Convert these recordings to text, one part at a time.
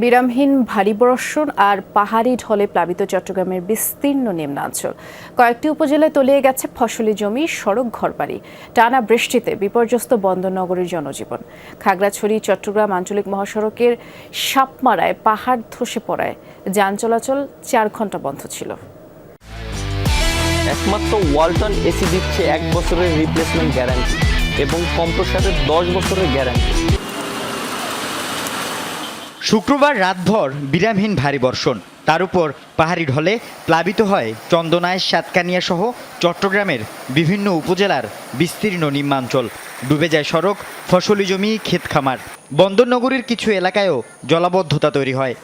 বিরামহীন ভারী বর্ষণ আর পাহাড়ি ঢলে প্লাবিত চট্টগ্রামের বিস্তীর্ণ নিম্নাঞ্চল। কয়েকটি উপজেলায় তলিয়ে গেছে ফসলি জমি, সড়ক, ঘরবাড়ি। টানা বৃষ্টিতে বিপর্যস্ত বন্দরনগরীর জনজীবন। খাগড়াছড়ি চট্টগ্রাম আঞ্চলিক মহাসড়কের সাপমারায় পাহাড় ধসে পড়ায় যান চলাচল 4 ঘন্টা বন্ধ ছিল। একমাত্র ওয়ালটন এসি দিচ্ছে 1 বছরের রিপ্লেসমেন্ট গ্যারান্টি এবং কম্প্রেসারের 10 বছরের গ্যারান্টি। শুক্রবার রাতভর বিরামহীন ভারী বর্ষণ, তার উপর পাহাড়ি ঢলে প্লাবিত হয় চন্দনাইশ, সাতকানিয়া সহ চট্টগ্রামের বিভিন্ন উপজেলার বিস্তীর্ণ নিম্নাঞ্চল। ডুবে যায় সড়ক, ফসলি জমি, ক্ষেত খামার। বন্দরনগরীর কিছু এলাকায়ও জলাবদ্ধতা তৈরি হয়।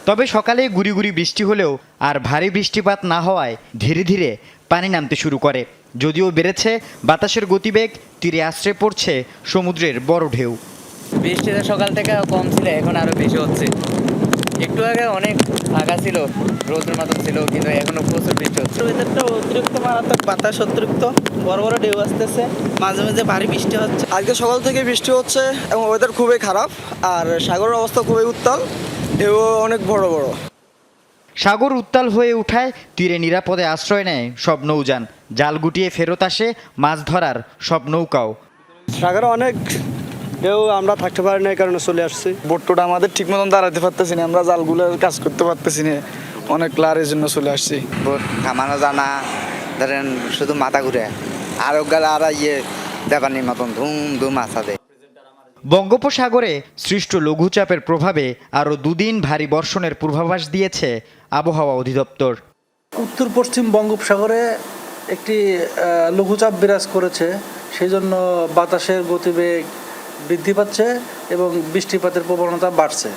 তবে সকালে গুড়ি গুড়ি বৃষ্টি হলেও আর ভারী বৃষ্টিপাত না হওয়ায় ধীরে ধীরে পানি নামতে শুরু করে। যদিও বেড়েছে বাতাসের গতিবেগ, তীরে আশ্রে পড়ছে সমুদ্রের বড় ঢেউ। বৃষ্টিটা সকাল থেকে কম ছিল, এখন আরো বেশি হচ্ছে। একটু আগে অনেক ফাঁকা ছিল, রোদের মতন ছিল, কিন্তু এখনো প্রচুর বৃষ্টি হচ্ছে। ওয়েদারটা অতিরিক্ত মারাত্মক, বাতাস অতিরিক্ত, বড় বড় ঢেউ আসতেছে, মাঝে মাঝে ভারী বৃষ্টি হচ্ছে। আজকে সকাল থেকে বৃষ্টি হচ্ছে এবং ওয়েদার খুবই খারাপ, আর সাগরের অবস্থা খুবই উত্তাল, ঢেউ অনেক বড় বড়। সাগর উত্তাল হয়ে উঠায় তীরে নিরাপদে আশ্রয় নেয় সব নৌযান। জাল গুটিয়ে ফেরত আসে মাছ ধরার সব নৌকাও। সাগরে অনেক ঢেউ, আমরা থাকতে পারি না, এই কারণে চলে আসছি। বোটটা আমাদের ঠিক মতন দাঁড়াতে পারতেছি না, আমরা জালগুলোর কাজ করতে পারতেছি না, অনেক লারের জন্য চলে আসছি। বোট থামানো জানা, ধরেন শুধু মাথা ঘুরে আর গেলে আর দেবানির মতন ধুম ধুম আসা দেয়। বঙ্গোপসাগরে সৃষ্ট লঘুচাপের প্রভাবে আরও 2 দিন ভারী বর্ষণের পূর্বাভাস দিয়েছে আবহাওয়া অধিদপ্তর। উত্তর পশ্চিম বঙ্গোপসাগরে একটি লঘুচাপ বিরাজ করেছে, সেই জন্য বাতাসের গতিবেগ বৃদ্ধি পাচ্ছে এবং বৃষ্টিপাতের প্রবণতা বাড়ছে।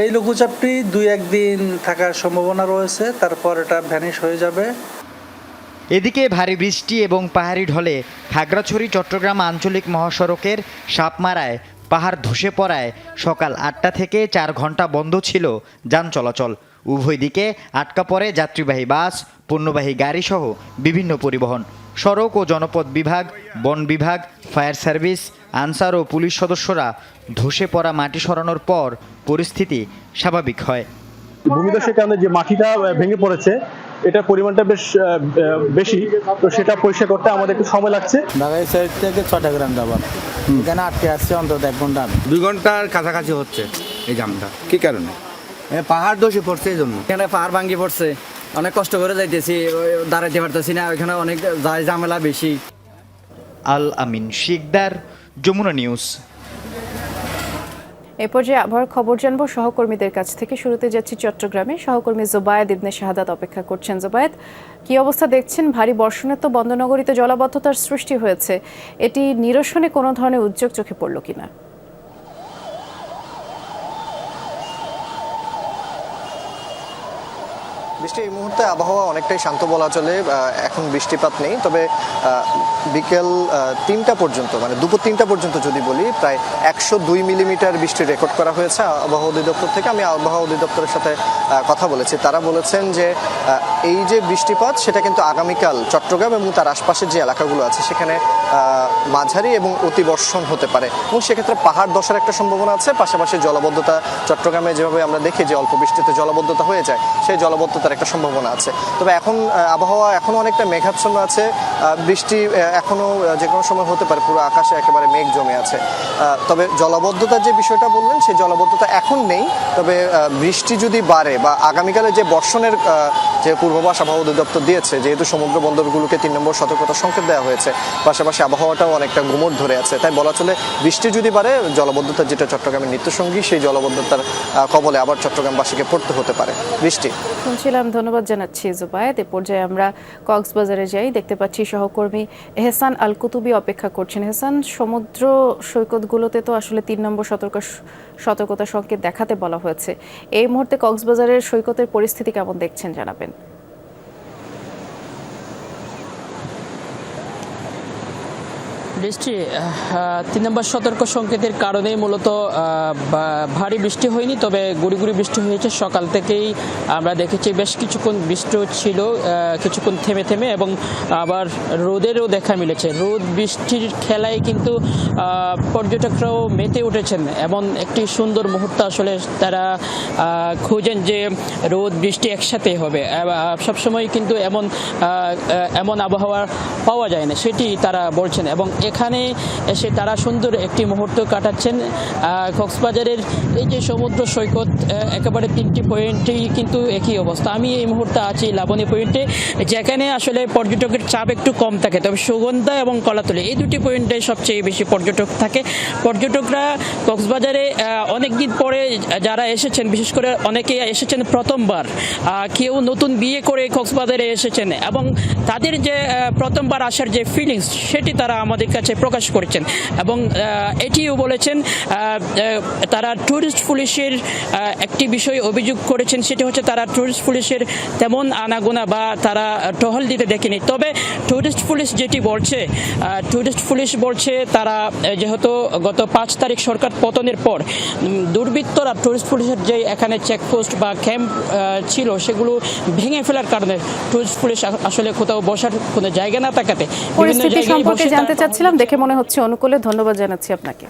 এই লঘুচাপটি 2-1 দিন থাকার সম্ভাবনা রয়েছে, তারপর এটা ভ্যানিশ হয়ে যাবে। এদিকে ভারী বৃষ্টি এবং পাহাড়ি ঢলে খাগড়াছড়ি চট্টগ্রাম আঞ্চলিক মহাসড়কের সাপমারায় পাহাড় ধসে পড়ায় সকাল 8টা থেকে 4 ঘন্টা বন্ধ ছিল যান চলাচল। উভয় দিকে আটকা পড়ে যাত্রীবাহী বাস, পণ্যবাহী গাড়িসহ বিভিন্ন পরিবহন। সড়ক ও জনপথ বিভাগ, বন বিভাগ, ফায়ার সার্ভিস, আনসার ও পুলিশ সদস্যরা ধসে পড়া মাটি সরানোর পর পরিস্থিতি স্বাভাবিক হয়। ভূমিধসের কারণে যে মাটিটা ভেঙে পড়েছে, এটার পরিমাণটা বেশ বেশি, তো সেটা পরিষ্কার করতে আমাদের একটু সময় লাগছে। ঢাকায় সাইড থেকে চট্টগ্রাম যাবার, এখানে আটকে আসছে অন্তত 1 ঘন্টা। 2 ঘন্টার কাছাকাছি হচ্ছে এই জামটা। কি কারণে? পাহাড় ধসে পড়ছে, এই জন্য। এখানে পাহাড় ভাঙি পড়ছে, অনেক কষ্ট করে যাইতেছি, দাঁড়াইতে পারতেছি না, ওইখানে অনেক ঝামেলা বেশি। আল আমিন শিকদার, যমুনা নিউজ। এ পর্যায়ে আবহাওয়ার খবর জানবো সহকর্মীদের কাছ থেকে। শুরুতে যাচ্ছি চট্টগ্রামে। সহকর্মী জোবায়েদ ইবনে শাহাদাত অপেক্ষা করছেন। জোবায়েদ, কি অবস্থা দেখছেন? ভারী বর্ষণে তো বন্দরনগরীতে জলাবদ্ধতার সৃষ্টি হয়েছে, এটি নিরসনে কোনো ধরনের উদ্যোগ চোখে পড়ল কিনা? বৃষ্টি এই মুহূর্তে আবহাওয়া অনেকটাই শান্ত বলা চলে, এখন বৃষ্টিপাত নেই। তবে বিকেল 3টা পর্যন্ত, মানে দুপুর 3টা পর্যন্ত যদি বলি, প্রায় 102 মিলিমিটার বৃষ্টি রেকর্ড করা হয়েছে আবহাওয়া অধিদপ্তর থেকে। আমি আবহাওয়া অধিদপ্তরের সাথে কথা বলেছি, তারা বলেছেন যে এই যে বৃষ্টিপাত, সেটা কিন্তু আগামীকাল চট্টগ্রাম এবং তার আশপাশের যে এলাকাগুলো আছে সেখানে মাঝারি এবং অতি বর্ষণ হতে পারে, এবং সেক্ষেত্রে পাহাড় ধসের একটা সম্ভাবনা আছে। পাশাপাশি জলাবদ্ধতা, চট্টগ্রামে যেভাবে আমরা দেখি যে অল্প বৃষ্টিতে জলাবদ্ধতা হয়ে যায়, সেই জলাবদ্ধতার একটা সম্ভাবনা আছে। তবে এখন আবহাওয়া এখনো অনেকটা মেঘাচ্ছন্ন আছে, বৃষ্টি এখনো যে কোনো সময় হতে পারে, পুরো আকাশে একেবারে মেঘ জমে আছে। তবে জলাবদ্ধতার যে বিষয়টা বললেন, সেই জলাবদ্ধতা এখন নেই। তবে বৃষ্টি যদি বাড়ে বা আগামীকালে যে বর্ষণের যে পূর্বাভাস আবহাওয়া অধিদপ্তর দিয়েছে, যেহেতু সমুদ্র বন্দরগুলোকে 3 নম্বর সতর্কতা সংকেত দেওয়া হয়েছে, পাশাপাশি আবহাওয়াটাও অনেকটা গুমোট ধরে আছে, তাই বলা চলে বৃষ্টি যদি বাড়ে, জলাবদ্ধতা যেটা চট্টগ্রামের নিত্যসঙ্গী, সেই জলাবদ্ধতার কবলে আবার চট্টগ্রামবাসীকে পড়তে হতে পারে। বৃষ্টি শুনছিলাম, ধন্যবাদ জানাচ্ছি জোবায়েদ। এ পর্যায়ে আমরা কক্সবাজারে যাই। দেখতে পাচ্ছি সহকর্মী এহসান আল কুতুবি অপেক্ষা করছেন। এহসান, সমুদ্র সৈকতগুলোতে তো আসলে 3 নম্বর সতর্কতা সংকেত দেখাতে বলা হয়েছে। এই মুহূর্তে কক্সবাজারের সৈকতের পরিস্থিতি কেমন দেখছেন, জানাবেন। বৃষ্টি 3 নম্বর সতর্ক সংকেতের কারণেই মূলত ভারী বৃষ্টি হয়নি, তবে গুড়ি গুড়ি বৃষ্টি হয়েছে। সকাল থেকেই আমরা দেখেছি বেশ কিছুক্ষণ বৃষ্টি ছিল, কিছুক্ষণ থেমে থেমে, এবং আবার রোদেরও দেখা মিলেছে। রোদ বৃষ্টির খেলায় কিন্তু পর্যটকরাও মেতে উঠেছেন। এমন একটি সুন্দর মুহূর্ত আসলে তারা খুঁজেন যে রোদ বৃষ্টি একসাথে হবে। সবসময় কিন্তু এমন আবহাওয়া পাওয়া যায় না, সেটি তারা বলছেন। এবং এখানে এসে তারা সুন্দর একটি মুহূর্ত কাটাচ্ছেন। কক্সবাজারের এই যে সমুদ্র সৈকত, একেবারে 3টি পয়েন্টেই কিন্তু একই অবস্থা। আমি এই মুহূর্তে আছি লাবণী পয়েন্টে, যেখানে আসলে পর্যটকের চাপ একটু কম থাকে, তবে সুগন্ধা এবং কলাতলী এই 2টি পয়েন্টে সবচেয়ে বেশি পর্যটক থাকে। পর্যটকরা কক্সবাজারে অনেকদিন পরে যারা এসেছেন, বিশেষ করে অনেকেই এসেছেন প্রথমবার, কেউ নতুন বিয়ে করে কক্সবাজারে এসেছেন, এবং তাদের যে প্রথমবার আসার যে ফিলিংস সেটি তারা আমাদের কাছে প্রকাশ করেছেন। এবং এটিও বলেছেন তারা ট্যুরিস্ট পুলিশের একটি বিষয় অভিযোগ করেছেন, সেটি হচ্ছে তারা ট্যুরিস্ট পুলিশের তেমন আনাগোনা বা তারা টহল দিতে দেখেনি। তবে ট্যুরিস্ট পুলিশ যেটি বলছে, তারা যেহেতু গত 5 তারিখ সরকার পতনের পর দুর্বৃত্তরা ট্যুরিস্ট পুলিশের যে এখানে চেকপোস্ট বা ক্যাম্প ছিল সেগুলো ভেঙে ফেলার কারণে ট্যুরিস্ট পুলিশ আসলে কোথাও বসার কোনো জায়গা না থাকাতে পরিস্থিতি সম্পর্কে জানতে চাচ্ছিলাম, দেখে মনে হচ্ছে অনুকূলে। ধন্যবাদ জানাচ্ছি আপনাকে।